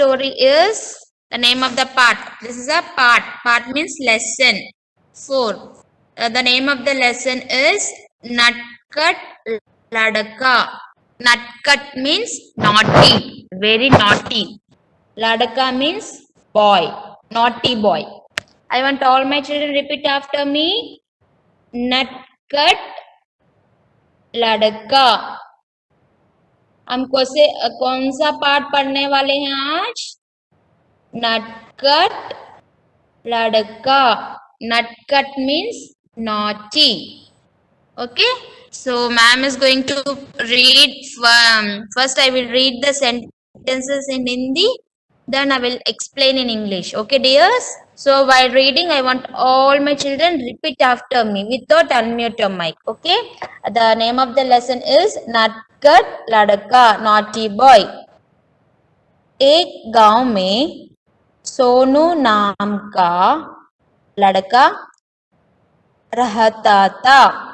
story is the name of the part. This is a part. Part means lesson. 4. The name of the lesson is Natkat Ladaka. Natkat means naughty, very naughty. Ladaka means boy, naughty boy. I want all my children repeat after me. Natkat Ladaka. हम कौन सा पाठ पढ़ने वाले हैं आज? नटखट लड़का. Nutcut means naughty. Okay, so ma'am is going to read. First I will read the sentences in Hindi, then I will explain in English. Okay dears, so while reading I want all my children repeat after me without unmute your mic. Okay, the name of the lesson is Nutcut Ladka, naughty boy. एक गांव में सोनू नाम का लड़का रहता था.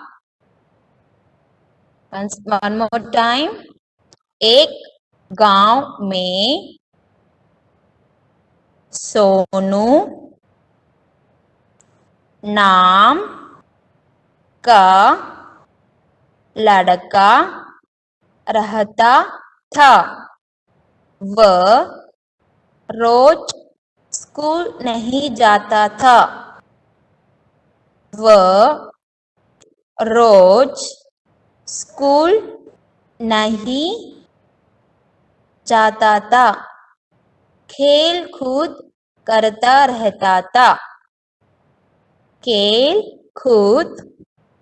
One more time. एक गांव में सोनू नाम का लड़का रहता था. वह रोज स्कूल नहीं जाता था. वह रोज स्कूल नहीं जाता था. खेल कूद करता रहता था. खेल कूद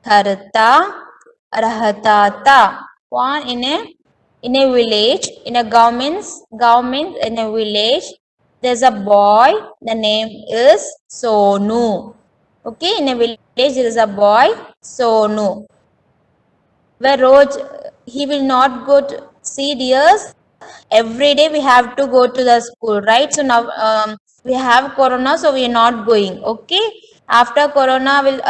करता रहता था. In a village, in a government in a village, there's a boy, the name is Sonu. Okay, in a village there is a boy Sonu. Where Roj, he will not go to see dears. Every day we have to go to the school, right? So now we have corona, so we are not going. Okay, after corona will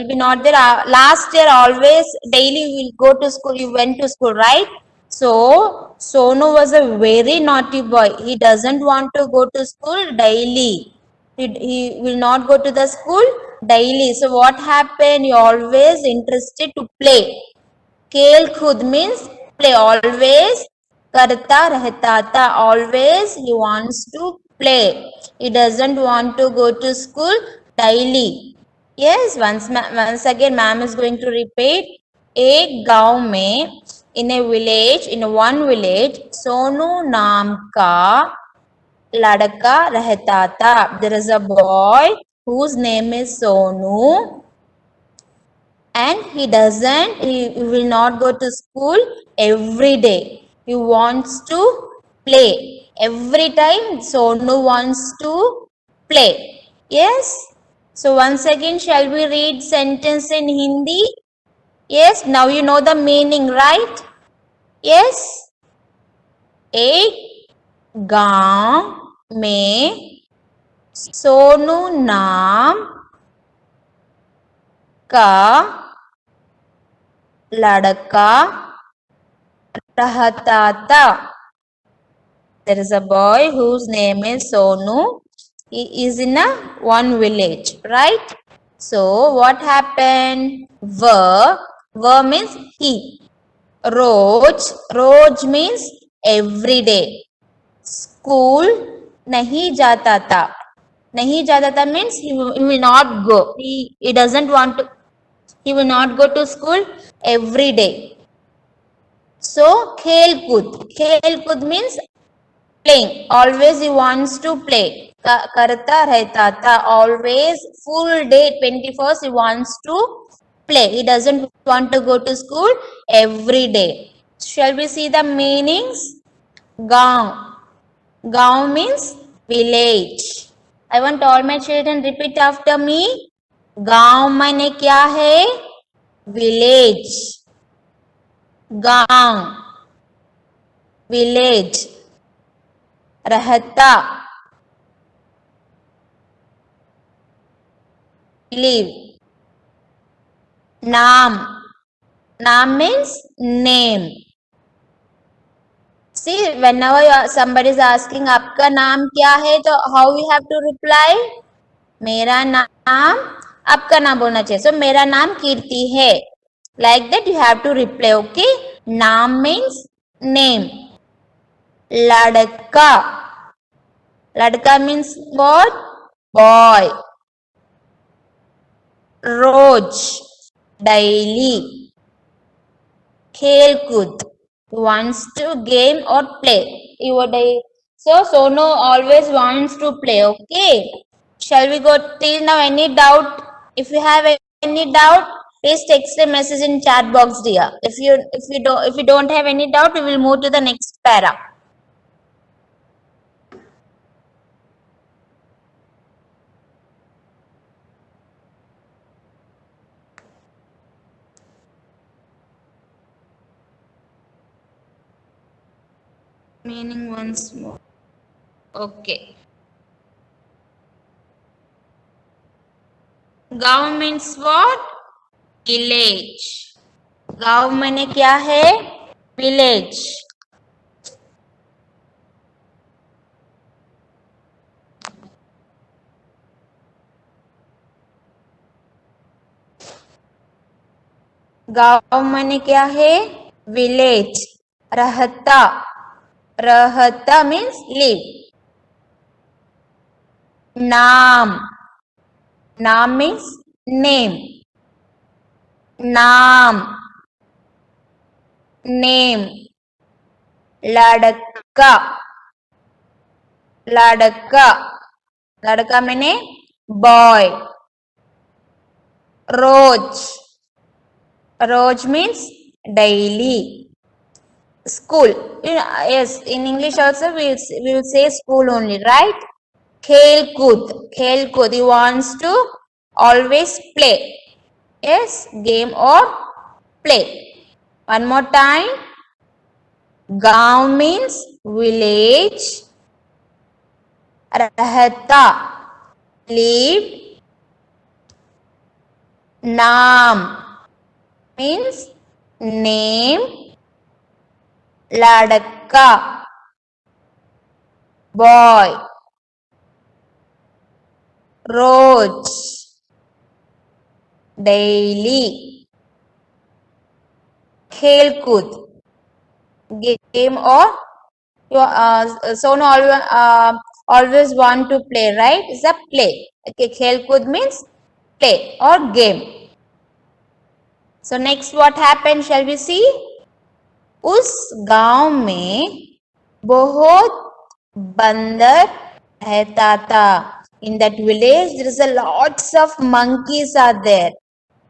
be not there. Last year always daily we will go to school. You went to school, right? So Sonu was a very naughty boy. He doesn't want to go to school daily. He will not go to the school daily. So what happened? He always interested to play. खेल कूद means play. Always करता रहता था. Always he wants to play. He doesn't want to go to school daily. Yes, once again ma'am is going to repeat. एक गांव में, in a village, in one village, Sonu नाम का लड़का रहता था. There is a boy whose name is Sonu, and he will not go to school every day. He wants to play. Every time Sonu wants to play. Yes. So once again, shall we read sentence in Hindi? Yes. Now you know the meaning, right? Yes. एक गांव में सोनू नाम का लड़का रहता था. There is a boy whose name is Sonu. He is in one village, right? So what happened? Var means he. Roj means every day. School nahi jata tha. Nahi jata tha means he will not go. He doesn't want to. He will not go to school every day. So खेल कूद means playing. Always he wants to play. करता रहता था. Always full day 24 he wants to play. He doesn't want to go to school every day. Shall we see the meanings? गांव means village. I want all my children repeat after me. गांव माने क्या है? Village. गांव village. रहता live. नाम means name. See, whenever somebody is asking आपका नाम क्या है, तो how we have to reply? मेरा नाम, आपका नाम बोलना चाहिए. So मेरा नाम कीर्ति है. Like that you have to reply. Okay. नाम means name. लड़का. लड़का means what? Boy. Rose, daily. खेल कूद, wants to game or play. So Sonu always wants to play. Okay. Shall we go till now? Any doubt? If you have any doubt, please text a message in chat box, dear. If you don't have any doubt, we will move to the next para. Meaning once more. Okay. गांव means what? Village. गांव मैंने क्या है? Village. गांव मैंने क्या है? Village. रहता. रहता means live. नाम. नाम means name. नाम. Name. लड़का. लड़का. लड़का मैंने boy. Rose. Rose means daily. School. Yes, in English also we will say school only, right? खेल कूद. खेल कूद. He wants to always play. Yes, game or play. One more time. गांव means village. रहता live. नाम means name. लड़का boy. रोज daily. खेल कूद game or Sonu always want to play, right? It's a play. Okay, खेल कूद means play or game. So next what happened, shall we see? उस गांव में बहुत बंदर रहता था. In that village there is a lots of monkeys are there.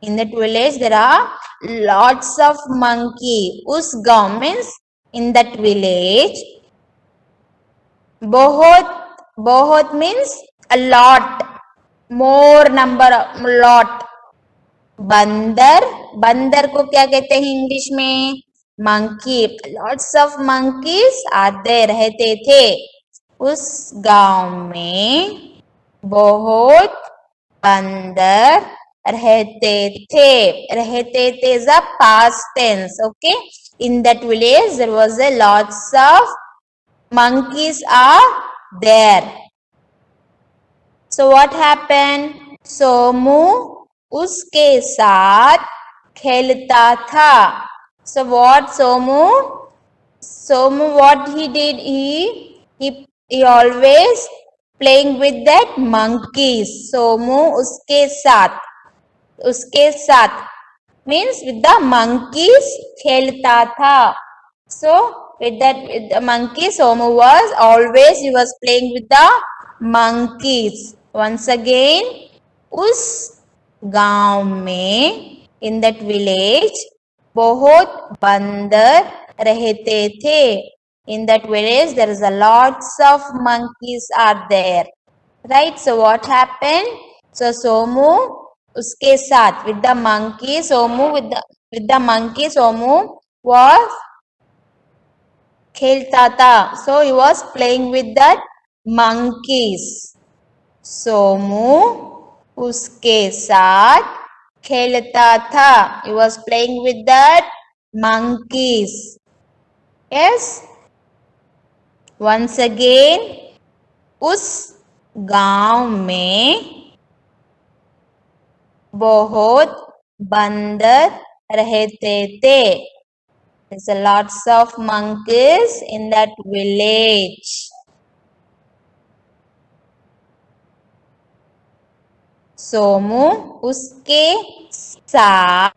In that village there are lots of monkey. उस गांव means in that village. बहुत means a lot, more number, lot. बंदर को क्या कहते हैं इंग्लिश में? मंकी. लॉट्स ऑफ मंकीज आते रहते थे. उस गांव में बहुत बंदर रहते थे. रहते थे is a past tense. Okay. In that village there was a lots of monkeys are there. So what happened? Somu उसके साथ खेलता था. So what Somu what he did? He always playing with that monkeys. Somu उसके साथ means with the monkeys खेलता था. So with the monkey, Somu he was playing with the monkeys. Once again, उस गांव में in that village बहुत बंदर रहते थे. In that village there is a lots of monkeys are there, right? So what happened? So Somu उसके साथ with the monkey, Somu with the monkey, Somu was खेलता था. So he was playing with that monkeys. Somu उसके साथ खेलता था. He was playing with that monkeys. Yes. once again, उस गांव में बहुत बंदर रहते थे. There's a lots of monkeys in that village. Somu उसके साथ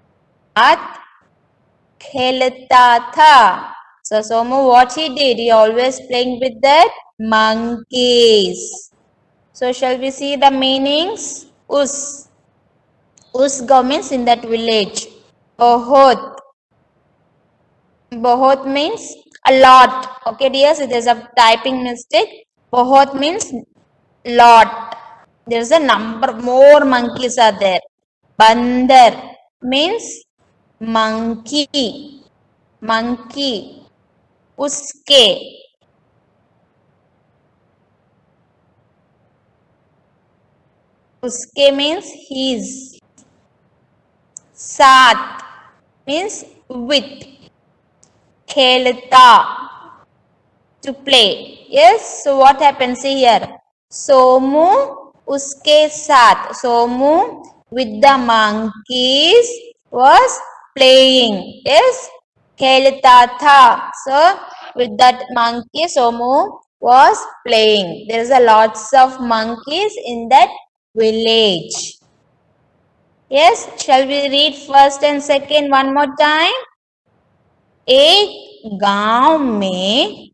खेलता था. So Somu, what he did, he always playing with that monkeys. So shall we see the meanings? Us means in that village. Bahut. Bahut means a lot. Okay dear, so there's a typing mistake. Bahut means lot. There's a number, more monkeys are there. Bandar means monkey. Monkey. Uske. Uske means his. Saath means with. Khelta, to play. Yes, so what happens here? Somu uske saath. Somu with the monkeys was playing. Yes, khelta tha. So with that monkey Somu was playing. There is a lots of monkeys in that village. Yes, shall we read first and second one more time? एक गांव में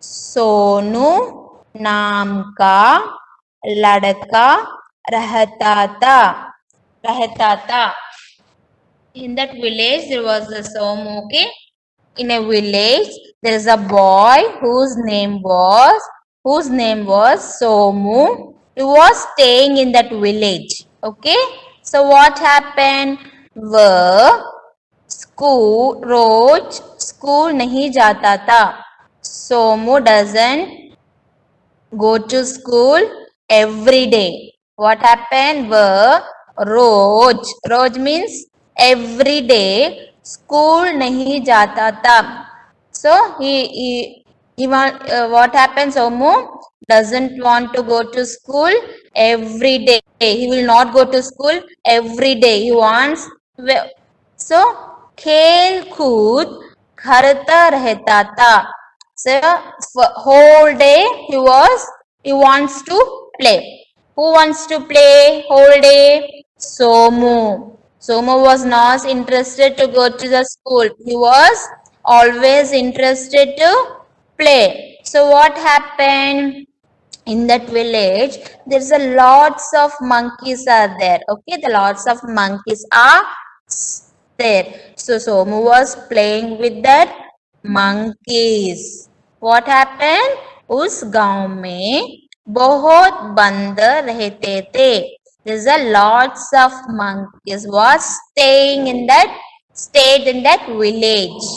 सोनू नाम का लड़का रहता था. In that village there was a Somu. Okay, in a village there is a boy whose name was Somu. He was staying in that village. Okay, so what happened? वह रोज school नहीं जाता था. Somu doesn't go to school every day. What happened? वह रोज means every day school नहीं जाता था. So what happens? Somu doesn't want to go to school every day. He will not go to school every day. He wants, so खेल कूद करता रहता था. So whole day he wants to play. Who wants to play whole day? Somu. Somu was not interested to go to the school. He was always interested to play. So what happened? In that village there's a lots of monkeys are there. Okay, the lots of monkeys are there. So Somu was playing with that monkeys. What happened? उस गांव में बहुत बंदर रहते थे. There's a lots of monkeys was stayed in that village.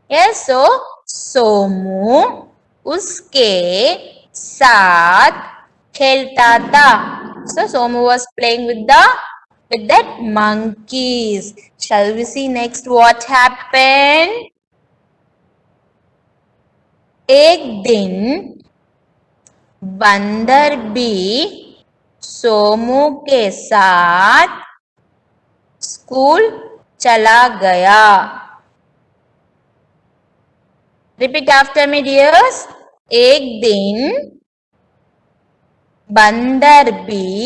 Yes, so Somu उसके साथ खेलता था. So Somu was playing with that monkeys. Shall we see next what happened? एक दिन बंदर भी सोमू के साथ स्कूल चला गया. Repeat after me dears. एक दिन बंदर भी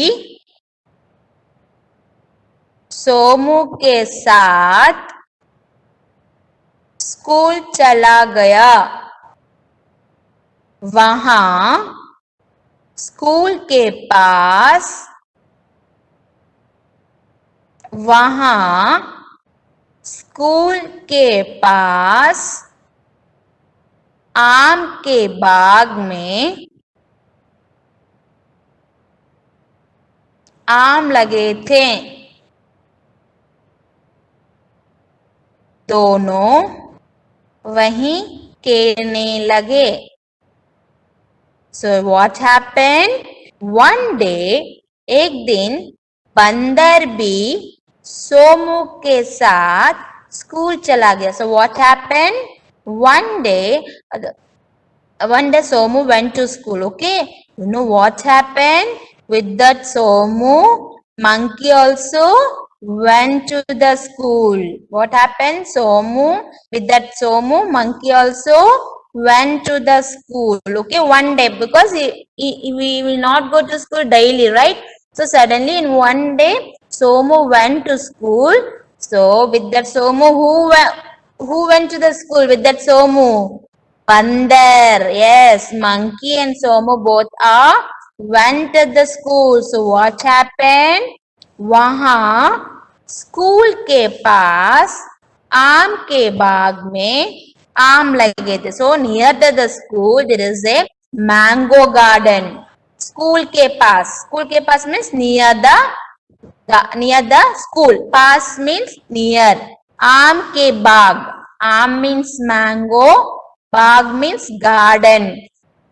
सोमू के साथ स्कूल चला गया. वहां स्कूल के पास आम के बाग में आम लगे थे. दोनों वहीं खेलने लगे. So what happened? One day, एक दिन बंदर भी सोमू के साथ स्कूल चला गया. So what happened? One day one day Somu went to school. Okay, you know what happened with that Somu? Monkey also went to the school. What happened? Somu, with that Somu, monkey also went to the school. Okay, one day, because we will not go to school daily, right? So suddenly in one day Somu went to school. So with that Somu, who went to the school with that Somu? Bandar. Yes, monkey and Somu both are went to the school. So what happened? वहाँ school के पास आम के बाग में आम लगे थे. So near to the school there is a mango garden. School के पास means near the school. Pass means near. आम के बाग. Aam means mango. Baag means garden.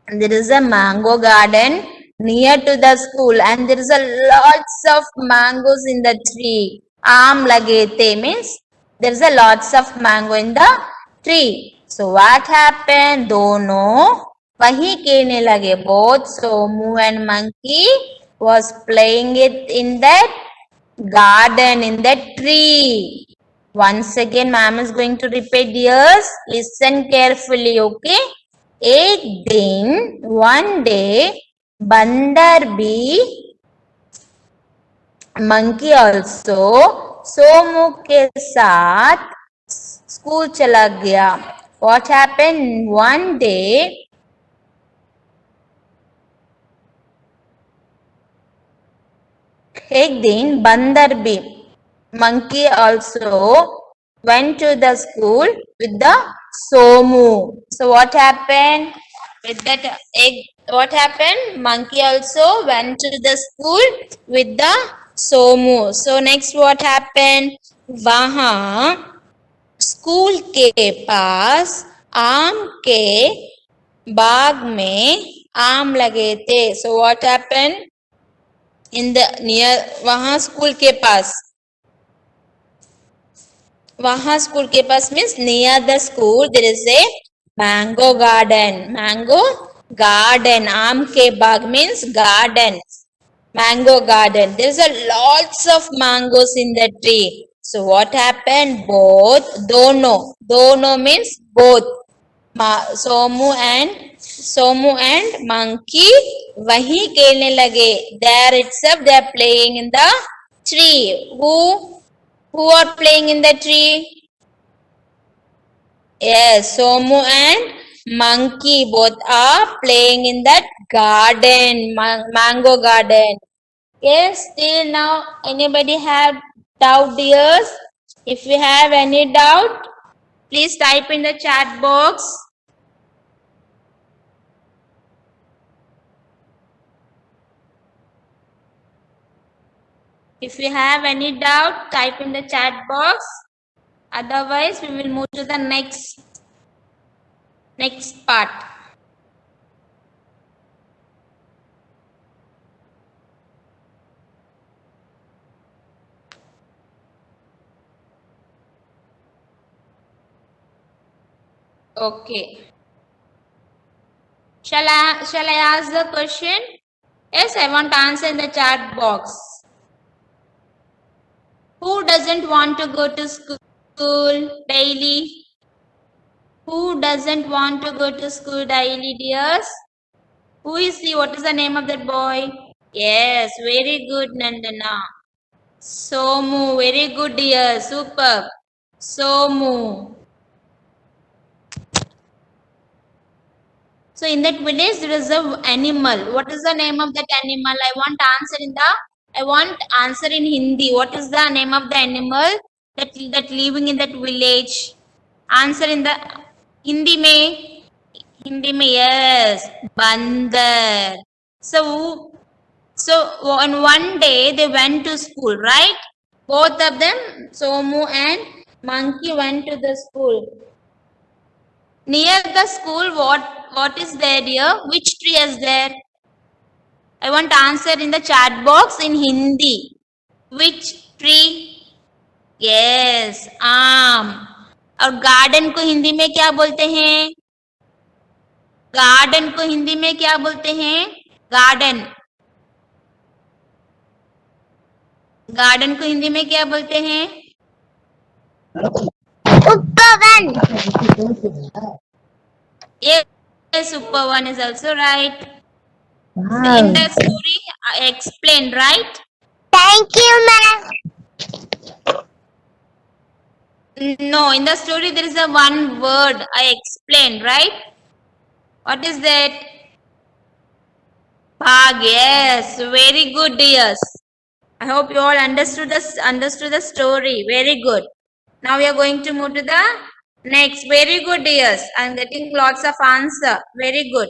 And there is a mango garden near to the school, and there is a lots of mangoes in the tree. Aam lage the means there is a lots of mango in the tree. So what happened? दोनों वही खेलने लगे. Both Somu and monkey was playing it in that garden, in that tree. Once again ma'am is going to repeat. Yes, listen carefully. Okay, एक दिन one day बंदर भी monkey also Somu के साथ स्कूल चला गया. What happened? One day एक दिन बंदर भी monkey also went to the school with the Somu. So what happened with that egg? What happened? Monkey also went to the school with the Somu. So next what happened? वहाँ school के पास आम के बाग में आम लगे थे. So what happened? In the near वहाँ स्कूल के पास means near the school there is a mango garden. Aam ke baag means garden. Mango garden. There is a lots of mangoes in the tree. So what happened? Both dono means both. Somu and monkey वही खेलने लगे. There itself they are playing in the tree. Who are playing in the tree? Yes, Somu and monkey both are playing in that garden, mango garden. Yes, till now anybody have doubt, dears? If you have any doubt, please type in the chat box. If you have any doubt, type in the chat box. Otherwise, we will move to the next part. Okay. Shall I ask the question? Yes, I want to answer in the chat box. Who doesn't want to go to school daily? Who doesn't want to go to school daily, dears? Who is he? What is the name of that boy? Yes, very good, Nandana. Somu, very good, dear. Superb. Somu. So in that village there is an animal. What is the name of that animal? I want answer in Hindi. What is the name of the animal that living in that village? Answer in the Hindi mein. Yes, bandar. So on one day they went to school, right? Both of them, Somu and monkey, went to the school. Near the school, what is there here? Which tree is there? I want to answer in the chat box in Hindi. Which tree? Yes, आम. और garden को हिंदी में क्या बोलते हैं? Garden को हिंदी में क्या बोलते हैं? गार्डन। गार्डन को हिंदी में क्या बोलते हैं? उपवन। Yes, Uppavan is also right. Wow. In the story, I explained, right? Thank you, ma'am. No, in the story there is a one word I explained, right? What is that? Bhag. Yes, very good, dears. I hope you all understood the story. Very good. Now we are going to move to the next. Very good, dears. I am getting lots of answer. Very good.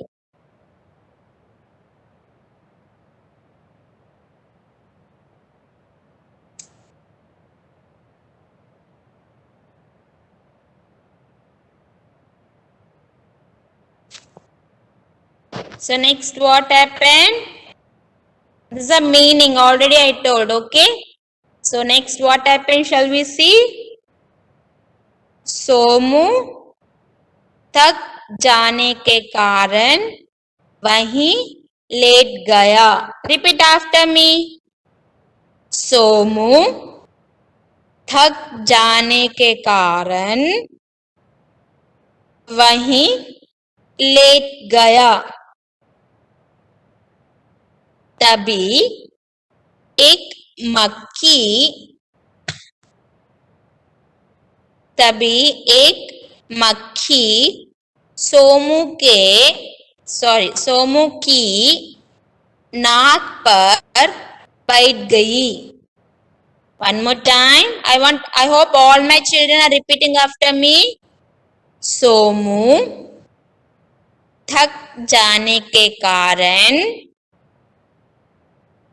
So next, what happened? This is a meaning already I told. Okay. So next, what happened? Shall we see? Somu थक जाने के कारण वहीं late गया. Repeat after me. Somu थक जाने के कारण वहीं लेट गया. तभी एक मक्खी सोमू की नाक पर बैठ गई. One more time. I hope all my children are repeating after me. Somu थक जाने के कारण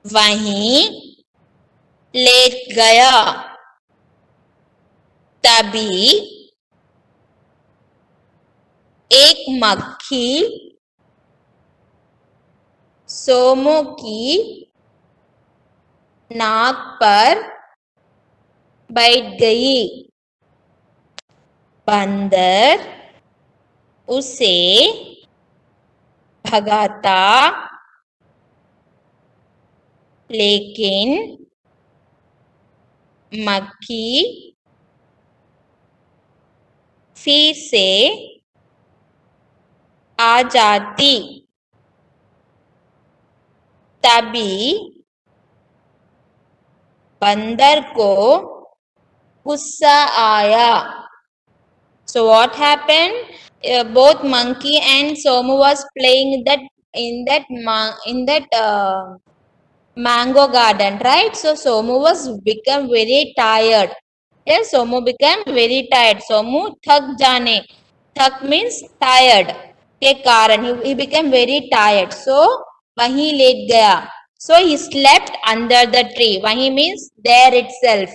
वहीं लेट गया. तभी एक मक्खी सोमू की नाक पर बैठ गई. बंदर उसे भगाता लेकिन मक्खी फिर से आ जाती. तभी बंदर को गुस्सा आया. So what happened? Both monkey and Somu was playing in that mango garden, right? So Somu was become very tired. Yes, Somu became very tired. Somu thak jane. Thak means tired. के कारण he became very tired. So वहीं late गया. So he slept under the tree. वहीं means there itself.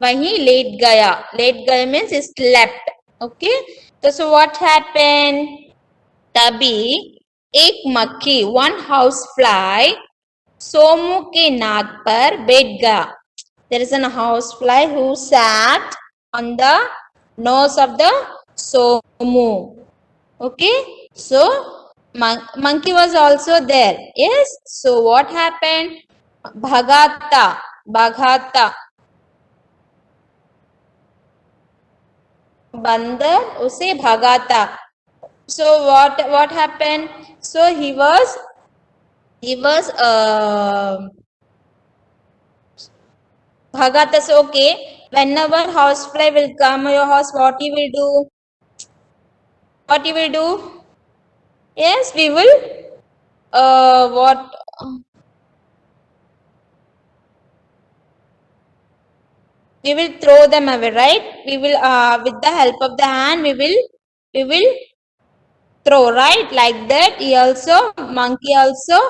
वहीं late गया. Late गया means he slept. Okay. So what happened? तभी एक मक्खी, one house fly, सोमू के नाक पर बैठ गया. There is a house fly who sat on the nose of the Somu. Okay. So monkey was also there. Yes. So what happened? Bhagata. बंदर उसे भगाता. So what happened? So he was bhagata. So okay, whenever housefly will come your house, what you will do? What you will do? Yes, we will we will throw them away, right? We will with the help of the hand we will throw, right? Like that monkey also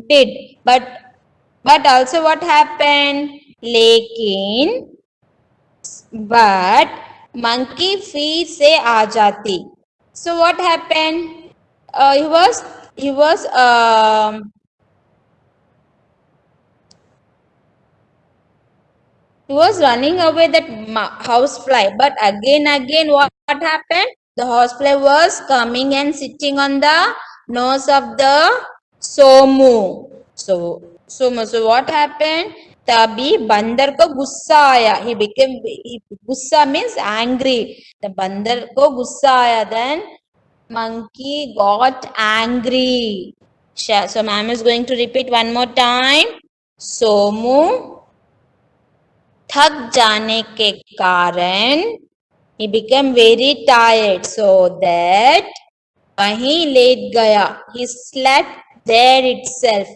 did. But also what happened? But monkey फिर से आ जाती. So what happened? He was running away that housefly, but again what happened? The housefly was coming and sitting on the nose of the Somu. So what happened? तभी बंदर को गुस्सा आया. गुस्सा means angry. The बंदर को गुस्सा आया. Then monkey got angry. So ma'am is going to repeat one more time. Somu थक जाने के कारण he became very tired, so that वहीं लेट गया. He slept there itself.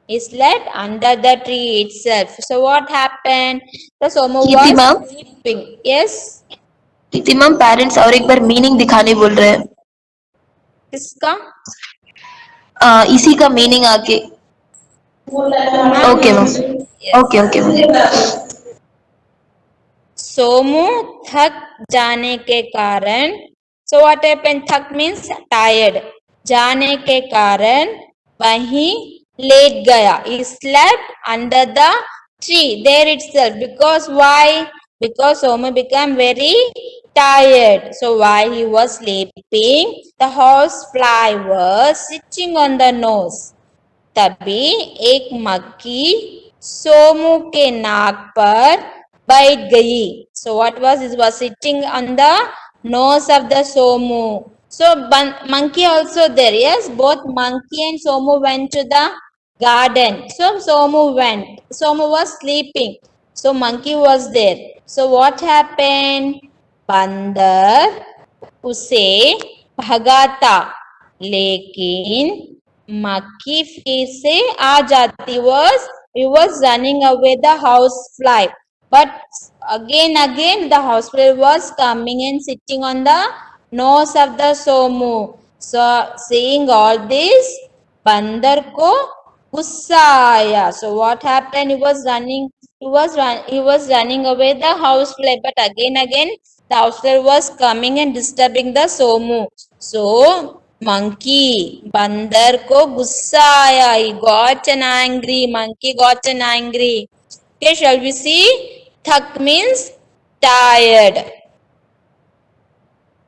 He slept under the tree itself. So what happened? The Somu Kirti was ma'am. sleeping. Yes. Preeti ma'am parents और एक बार meaning दिखाने बोल रहे हैं. किसका? इसी का मीनिंग आके. Okay ma'am. Okay ma'am. Somu थक जाने के कारण. So what happened? थक means tired. जाने के कारण वहीं लेट गया. He slept under the tree there itself. Because why? Because Somu became very tired. So while he was sleeping, the horsefly was sitting on the nose. तभी एक मक्खी सोमू के नाक पर बैठ गई. So what was it? Was sitting on the nose of the Somu. So monkey also there. Yes, both monkey and Somu went to the garden. So Somu went. Somu was sleeping. So monkey was there. So what happened? बंदर उसे भगाता, लेकिन मक्खी फिर से आ जाती. He was running away the housefly, but again the housefly was coming and sitting on the nose of the Somu. So seeing all this, बंदर को गुस्सा आया. So what happened? He was running away the housefly, but again the housefly was coming and disturbing the Somu. So monkey, बंदर को गुस्सा आया. He got an angry. Monkey got an angry. Okay, shall we see? Thak means tired.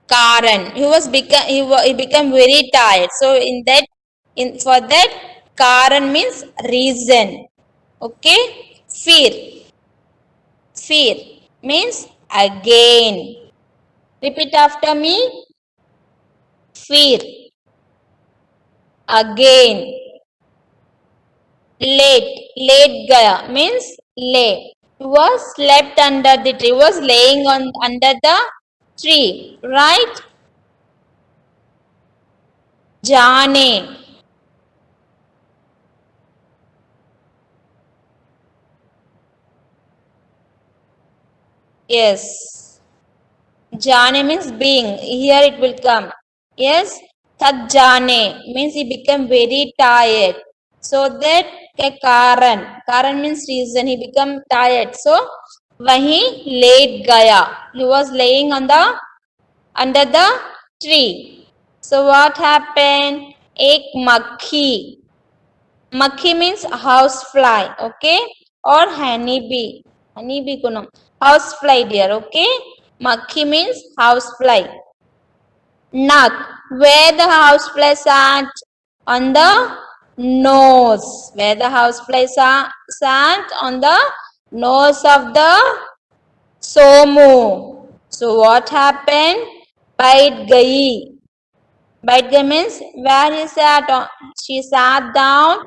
Karan, he became very tired. So for that, Karan means reason. Okay, fear means again. Repeat after me. Fear. Again. Late gaya means lay. He was slept under the tree. He was laying under the tree. Right? Jane. Yes. Jane means being. Here it will come. Yes. Thak jane means he became very tired. So that Karan means reason. He became tired. So वहीं late गया. He was laying under the tree. So what happened? एक मक्खी means housefly. Okay, or honeybee. Honeybee को नाम housefly dear. Okay, मक्खी means housefly. Naak, where the housefly sat? On the nose. Where the housefly sat? On the nose of the Somu. So what happened? Bait gayi. Bait gayi means where he sat on. She sat down.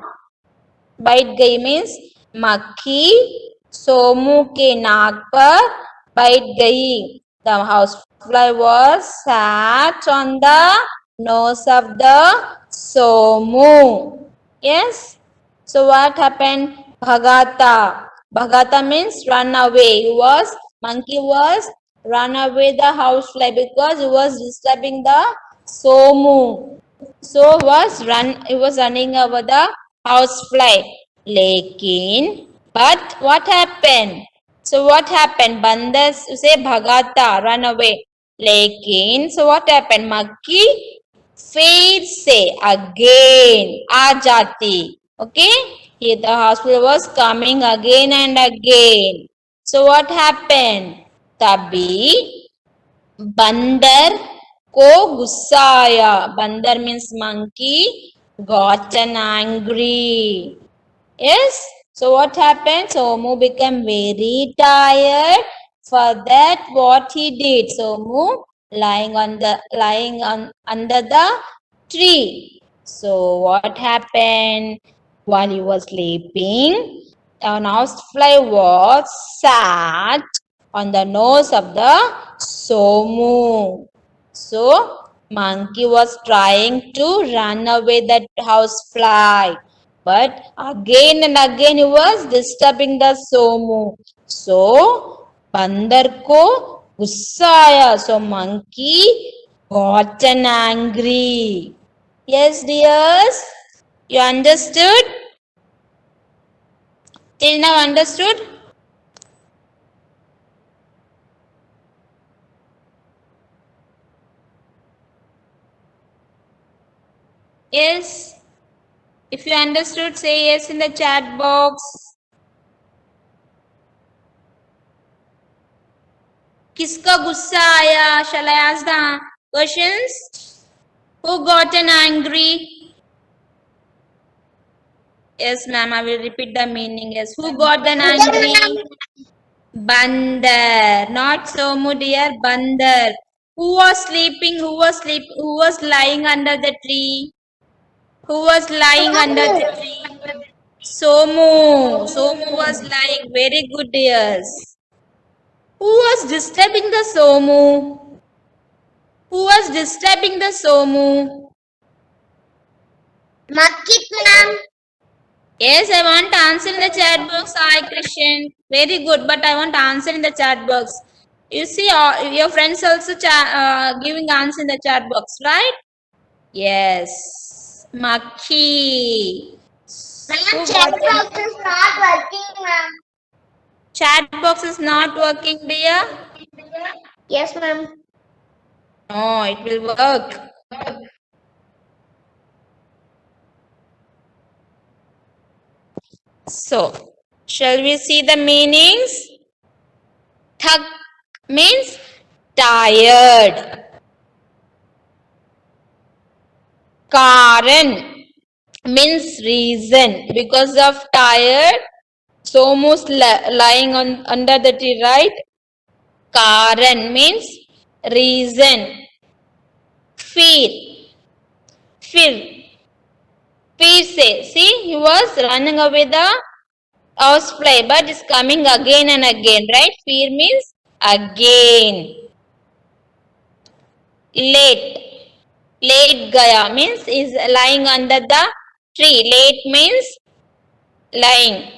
Bait gayi means मक्खी सोमू के नाक पर बैठ गई. The housefly was sat on the nose of the Somu. Yes. So what happened? Bhagata means run away. Monkey was run away the housefly because he was disturbing the Somu. So he was running over the housefly. But what happened? So what happened? Bandar उसे भगाता, run away. So what happened? मक्खी फिर से again आ जाती. Okay? Here the hospital was coming again and again. So what happened? तभी बंदर को गुस्सा आया. Bandar means monkey got an angry. Yes. So what happened? Somu became very tired. For that, what he did? Somu lying under the tree. So what happened? While he was sleeping, an housefly was sat on the nose of the Somu. So monkey was trying to run away that housefly. But again and again he was disturbing the Somu. So बंदर को गुस्सा आया. So monkey got an angry. Yes, dears, you understood? Till now understood? Yes. If you understood, say yes in the chat box. किसका गुस्सा आया? Shall I ask the questions? Who got an angry? Yes, ma'am. I will repeat the meaning. Yes. Who got an angry? Bandar. Not Somu, dear. Bandar. Who was sleeping? Who was lying under the tree? Who was lying under the tree? Somu. Somu was lying. Very good, dears. Who was disturbing the Somu? Who was disturbing the Somu? Makit, ma'am. Yes, I want to answer in the chat box. Hi, Christian. Very good, but I want to answer in the chat box. You see, your friends also giving answer in the chat box, right? Yes. Makhi. Ma'am, chat box is not working, ma'am. Chat box is not working, dear. Yes, ma'am. No, it will work. So, shall we see the meanings? Thak means tired. Karan means reason. Because of tired, Somu's lying under the tree, right? Karan means reason. Fear. Fear say, see, he was running away the housefly, but it's coming again and again, right? Fear means again. Late gaya means is lying under the tree. Late means lying.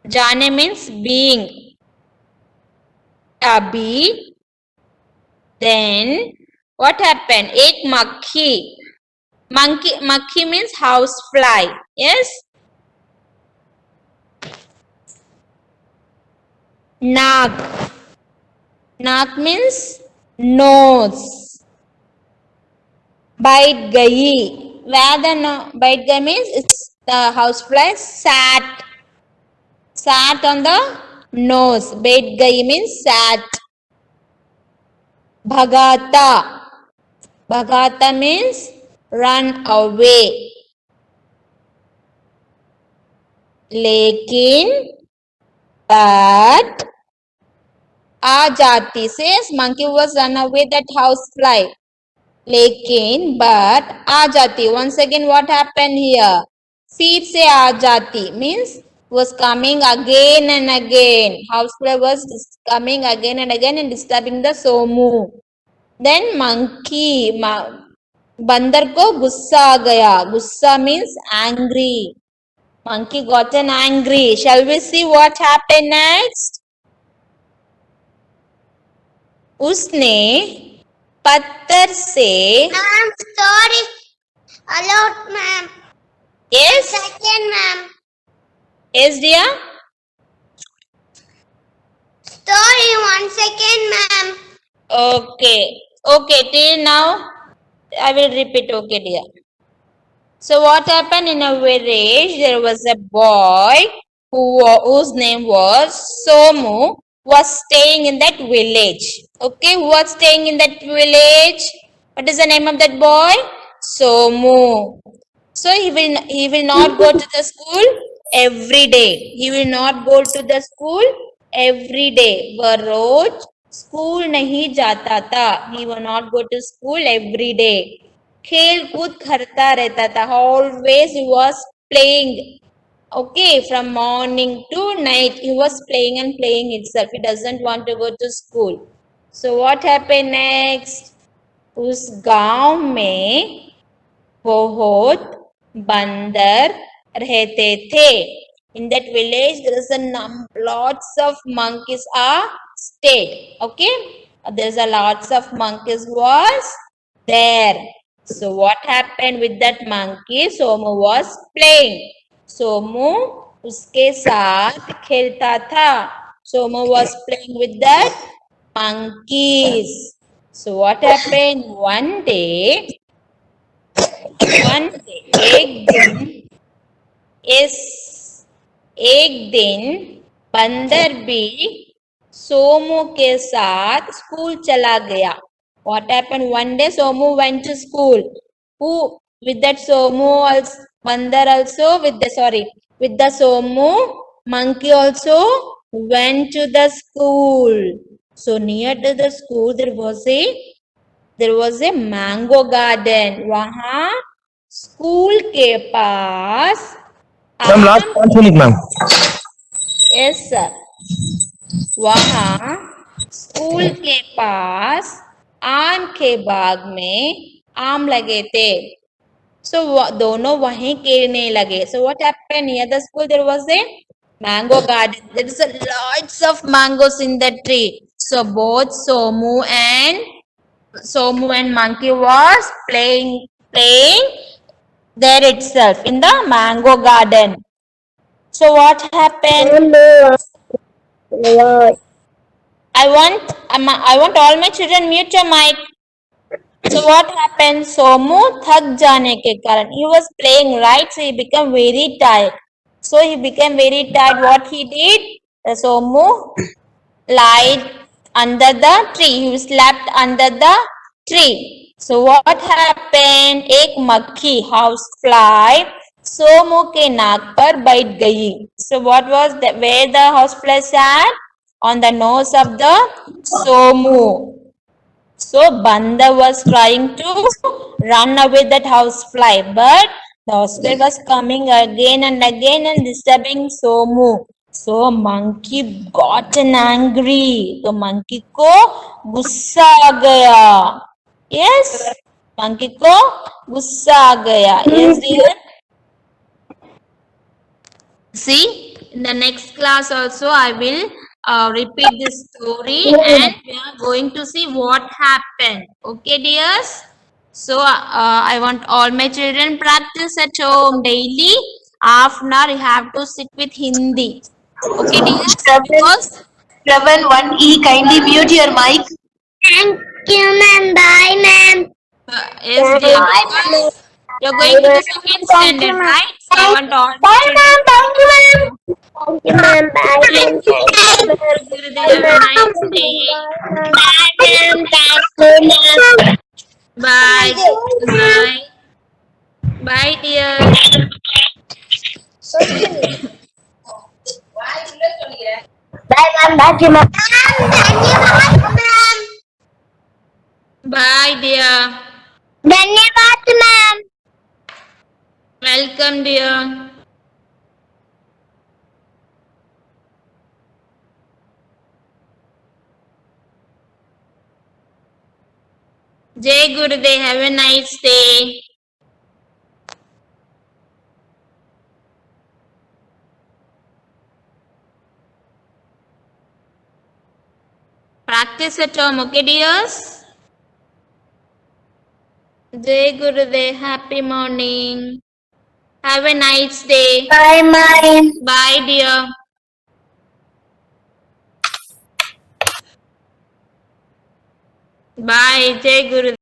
Jane means being. Abhi. Then what happened? Ek makhi. Makhi means housefly. Yes. Naak. Naak means nose. Bite gayi. Where the bite gayi means it's the housefly sat on the nose. Bite gayi means sat. Bhagata. Bhagata means run away. Lekin, but Ajati says monkey was run away that housefly. Lekin, but Ajati. Once again, what happened here? Feet say Ajati means was coming again and again. Housefly was coming again and again and disturbing the Somu. Then monkey, बंदर को गुस्सा आ गया. गुस्सा means angry. Monkey got an angry. Shall we see what happened next? उसने पत्थर से Ma'am, sorry. Allowed, ma'am. yes Second, ma'am. yes dear Sorry, 1 second, ma'am. okay till now I will repeat. Okay dear. So what happened? In a village there was a boy whose name was Somu, was staying in that village. Okay, who was staying in that village? What is the name of that boy? Somu. So he will not go to the school every day. He will not go to the school every day. वह रोज school नहीं जाता था. He will not go to school every day. खेल कूद करता रहता था. Always he was playing. Okay, from morning to night he was playing and playing itself. He doesn't want to go to school. So what happened next? उस गांव में बहुत बंदर रहते थे. In that village there is lots of monkeys are stayed. Okay, there's a lots of monkeys was there. So what happened with that monkey? Somu was playing. Somu उसके साथ खेलता था. Somu was playing with that monkeys. So what happened? One day एक दिन बंदर भी सोमू के साथ स्कूल चला गया. What happened? One day Somu went to school. Who with that Somu also, Bandar also with the Somu, monkey also went to the school. So near to the school there was a mango garden. वहाँ school के पास ma'am last 5 minute ma'am. Yes sir. वहाँ school के पास आम के बाग में आम लगे थे. So दोनों वहीं खेलने लगे. So what happened? Near the school there was a mango garden. There is a lots of mangoes in the tree. So both Somu and monkey was playing there itself in the mango garden. So what happened? I want all my children mute your mic. So what happened? Somu थक जाने के कारण, he was playing, right? So he became very tired. What he did? Somu lied under the tree. He slept under the tree. So what happened? एक मक्खी, house fly, Somu के नाक पर बैठ गई. So what was where the house fly sat? On the nose of the Somu. So Bandar was trying to run away that housefly, but the housefly was coming again and again and disturbing Somu. So monkey got angry. तो monkey को गुस्सा आ गया. Yes, monkey को गुस्सा आ गया. Yes dear. See, in the next class also I will repeat this story and we are going to see what happened. Okay dears. So I want all my children practice at home daily. Half an hour you have to sit with Hindi. Okay dears. Because Shravan 1E, kindly mute your mic. Thank you, ma'am. Bye, ma'am. yes dear. Because you're going to the second standard, right? So I want all my Bye, children. ma'am. Thank you, ma'am. Thank you, ma'am. Bye, ma'am. Thank you. Gurudev, have a nice day. Bye, ma'am. Thank you, ma'am. Bye. Bye. Bye, dear. Bye, ma'am. Thank you, ma'am. Ma'am. Bye, dear. धन्यवाद ma'am. Welcome, dear. Jai Gurudev, have a nice day. Practice at home, okay, dears? Jai Gurudev, happy morning. Have a nice day. Bye, ma'am. Bye, dear. Bye, Jai Gurudev.